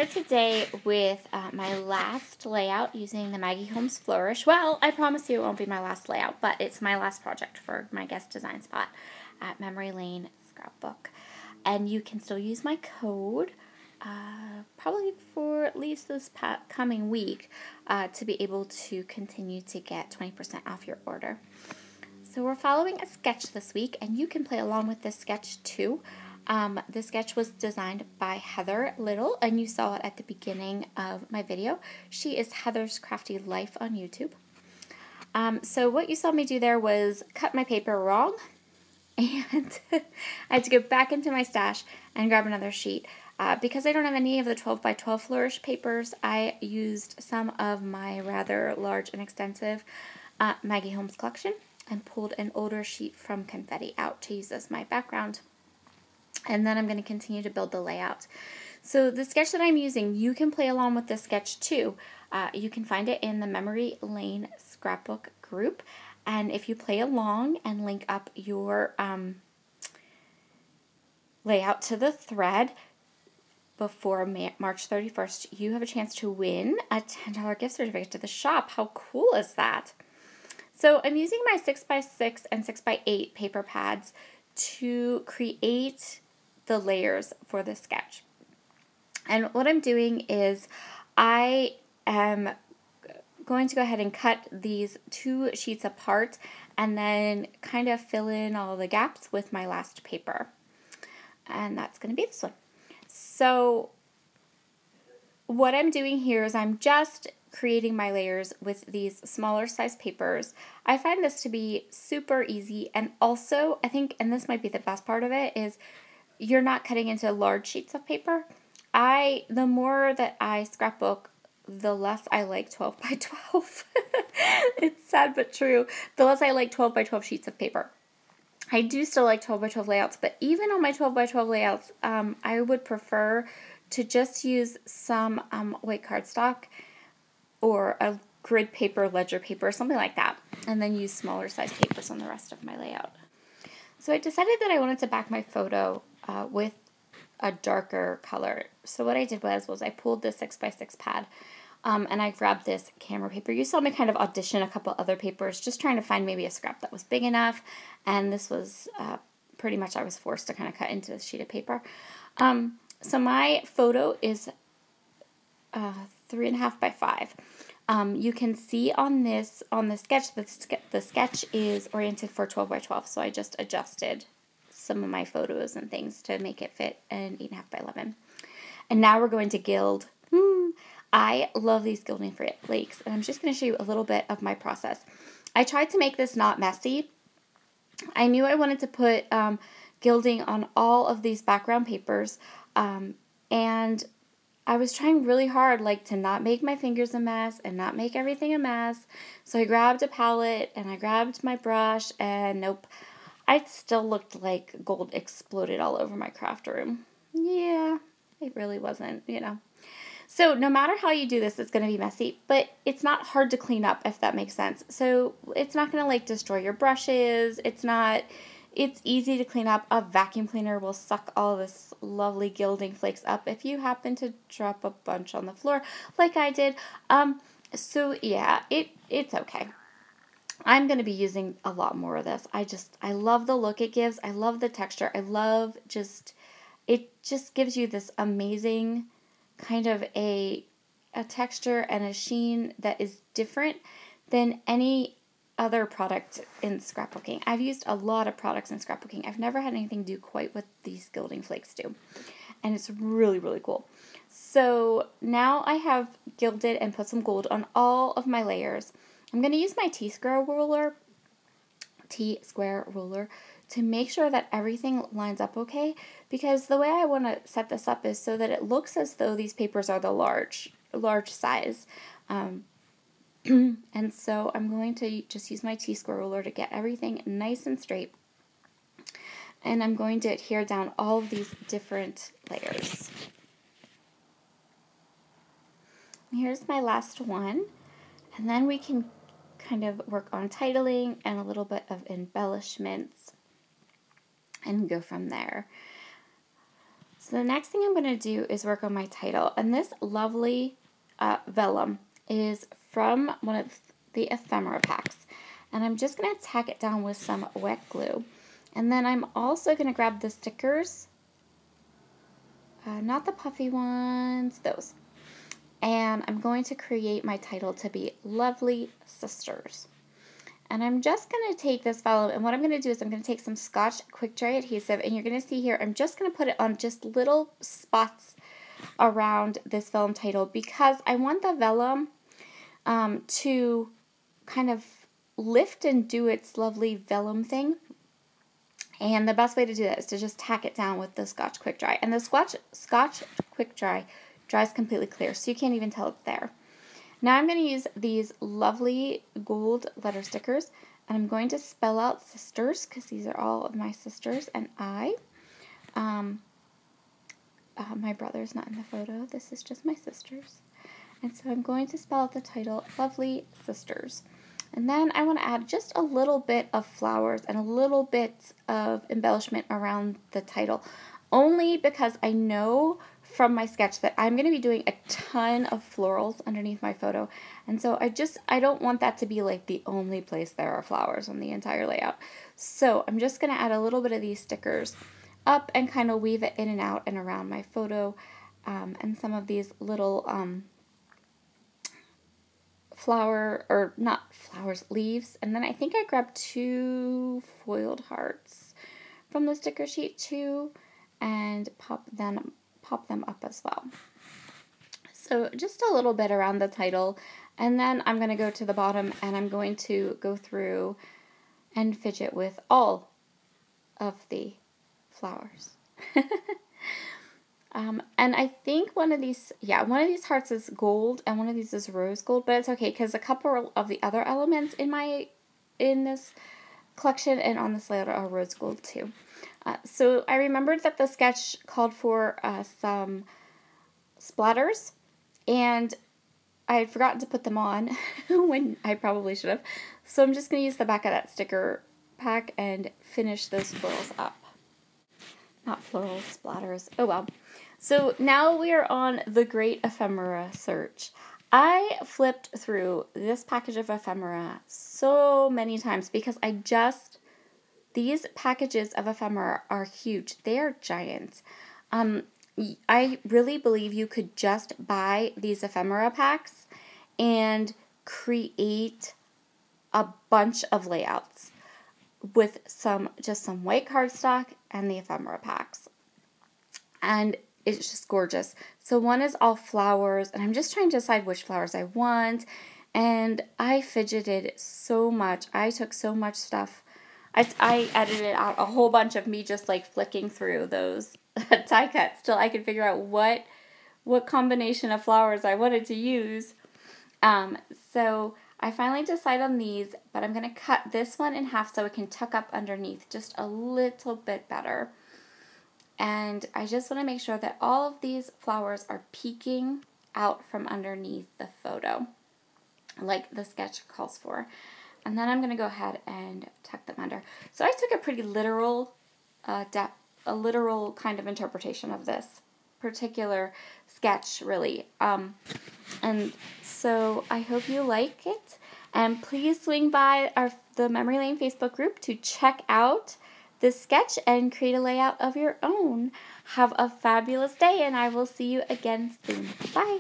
here today with my last layout using the Maggie Holmes Flourish. Well, I promise you it won't be my last layout, but it's my last project for my guest design spot at Memory Lane Scrapbook. And you can still use my code, probably for at least this coming week, to be able to continue to get 20% off your order. So we're following a sketch this week, and you can play along with this sketch too. This sketch was designed by Heather Little, and you saw it at the beginning of my video. She is Heather's Crafty Life on YouTube. So what you saw me do there was cut my paper wrong, and I had to go back into my stash and grab another sheet. Because I don't have any of the 12 by 12 Flourish papers, I used some of my rather large and extensive Maggie Holmes collection and pulled an older sheet from Confetti out to use as my background. And then I'm going to continue to build the layout. So the sketch that I'm using, you can play along with this sketch too. You can find it in the Memory Lane Scrapbook group. And if you play along and link up your layout to the thread before March 31st, you have a chance to win a $10 gift certificate to the shop. How cool is that? So I'm using my 6x6 and 6x8 paper pads to create the layers for the sketch. And what I'm doing is I am going to go ahead and cut these two sheets apart and then kind of fill in all the gaps with my last paper. And that's going to be this one. So what I'm doing here is I'm just creating my layers with these smaller size papers. I find this to be super easy, and also I think, and this might be the best part of it, is you're not cutting into large sheets of paper. The more that I scrapbook, the less I like 12 by 12. It's sad but true. The less I like 12 by 12 sheets of paper. I do still like 12 by 12 layouts, but even on my 12 by 12 layouts, I would prefer to just use some white cardstock or a grid paper, ledger paper, something like that, and then use smaller size papers on the rest of my layout. So I decided that I wanted to back my photo with a darker color. So what I did was I pulled this 6x6 pad and I grabbed this camera paper. You saw me kind of audition a couple other papers, just trying to find maybe a scrap that was big enough, and this was pretty much I was forced to kind of cut into this sheet of paper. So my photo is 3.5 by 5. You can see on the sketch that the sketch is oriented for 12 by 12, so I just adjusted some of my photos and things to make it fit an 8.5 by 11. And now we're going to gild. I love these gilding flakes, and I'm just going to show you a little bit of my process. I tried to make this not messy. I knew I wanted to put gilding on all of these background papers, and I was trying really hard to not make my fingers a mess and not make everything a mess. So I grabbed a palette and I grabbed my brush, and nope, I still looked like gold exploded all over my craft room. Yeah, it really wasn't, So no matter how you do this, it's going to be messy, but it's not hard to clean up, if that makes sense. So it's not going to destroy your brushes. It's easy to clean up. A vacuum cleaner will suck all this lovely gilding flakes up if you happen to drop a bunch on the floor like I did. So yeah, it's okay. I'm going to be using a lot more of this. I love the look it gives. I love the texture. I love it just gives you this amazing kind of a texture and a sheen that is different than any other product in scrapbooking. I've used a lot of products in scrapbooking. I've never had anything do quite what these gilding flakes do. And it's really, really cool. So now I have gilded and put some gold on all of my layers. I'm going to use my T-square ruler to make sure that everything lines up okay, because the way I want to set this up is so that it looks as though these papers are the large size. And so I'm going to just use my T-square ruler to get everything nice and straight. And I'm going to adhere down all of these different layers. Here's my last one. And then we can kind of work on titling and a little bit of embellishments and go from there. So the next thing I'm going to do is work on my title. And this lovely vellum is from one of the ephemera packs. And I'm just going to tack it down with some wet glue. And then I'm also going to grab the stickers, not the puffy ones, those. And I'm going to create my title to be Lovely Sisters. And I'm just going to take this vellum, and what I'm going to do is I'm going to take some Scotch Quick Dry adhesive, and you're going to see here, I'm just going to put it on just little spots around this vellum title because I want the vellum to kind of lift and do its lovely vellum thing. And the best way to do that is to just tack it down with the Scotch Quick Dry. And the Scotch Quick Dry dries completely clear, so you can't even tell it's there. Now I'm going to use these lovely gold letter stickers, and I'm going to spell out sisters because these are all of my sisters and I. My brother's not in the photo. This is just my sisters. And so I'm going to spell out the title, Lovely Sisters. And then I want to add just a little bit of flowers and a little bit of embellishment around the title, only because I know from my sketch that I'm going to be doing a ton of florals underneath my photo. And so I don't want that to be like the only place there are flowers on the entire layout. So I'm just going to add a little bit of these stickers up and kind of weave it in and out and around my photo, and some of these little leaves. And then I think I grabbed 2 foiled hearts from the sticker sheet too, and pop them up as well. So just a little bit around the title, and then I'm going to go to the bottom and I'm going to go through and fidget with all of the flowers. And I think one of these hearts is gold and one of these is rose gold, but it's okay because a couple of the other elements in this collection and on this layout are rose gold too. So I remembered that the sketch called for some splatters, and I had forgotten to put them on when I probably should have. So I'm just going to use the back of that sticker pack and finish those florals up. Not florals, splatters. Oh well. So now we are on the great ephemera search. I flipped through this package of ephemera so many times because these packages of ephemera are huge. They are giant. I really believe you could just buy these ephemera packs and create a bunch of layouts with just some white cardstock and the ephemera packs. And it's just gorgeous. So one is all flowers, and I'm just trying to decide which flowers I want. And I fidgeted so much. I took so much stuff. I edited out a whole bunch of me just like flicking through those die cuts till I could figure out what combination of flowers I wanted to use. So I finally decided on these, but I'm going to cut this one in half so it can tuck up underneath just a little bit better. And I just want to make sure that all of these flowers are peeking out from underneath the photo, like the sketch calls for. And then I'm going to go ahead and tuck them under. So I took a pretty literal kind of interpretation of this particular sketch, really. And so I hope you like it. And please swing by the Memory Lane Facebook group to check out this sketch and create a layout of your own. Have a fabulous day, and I will see you again soon. Bye.